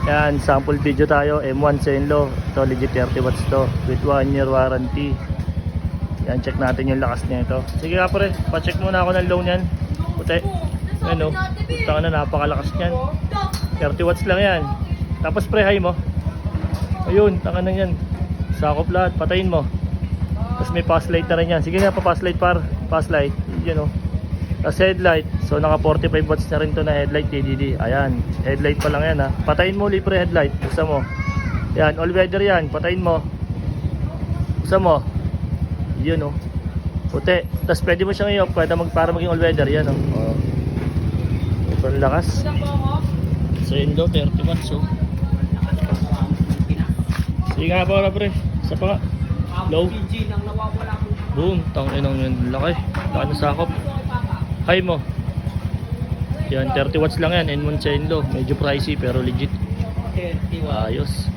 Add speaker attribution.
Speaker 1: Yan, sample video tayo, M1 Zenlo. Ito legit 30 watts to with 1 year warranty. Yan, check natin yung lakas niya ito. Sige nga pre, pa-check muna ako ng low niyan. Puti. Ano, puta na, napakalakas niyan. 30 watts lang yan. Tapos pre, high mo. Ayun, tanga na yan. Sakop lahat, patayin mo. Tapos may pass light na rin yan. Sige nga, pa-pass light par. Pass light, yun o. Tapos headlight, so naka 45 watts na rin to na headlight DDD. Ayan, headlight pa lang yan ha. Patayin mo ulit pre headlight, gusto mo. Yan, all weather yan, patayin mo. Gusto mo. Yun o. Puti. Tapos pwede mo siyang i-off para maging all weather. Yan o. Ito ang lakas. Zenlo 30 watts o. Sige nga pa pre. Isa pa nga. Low. Boom. Tanginang yun. Laki. Laki na sakop. High mo. Yan, 30 watts lang yan. M1 Zenlo. Medyo pricey pero legit. Ayos.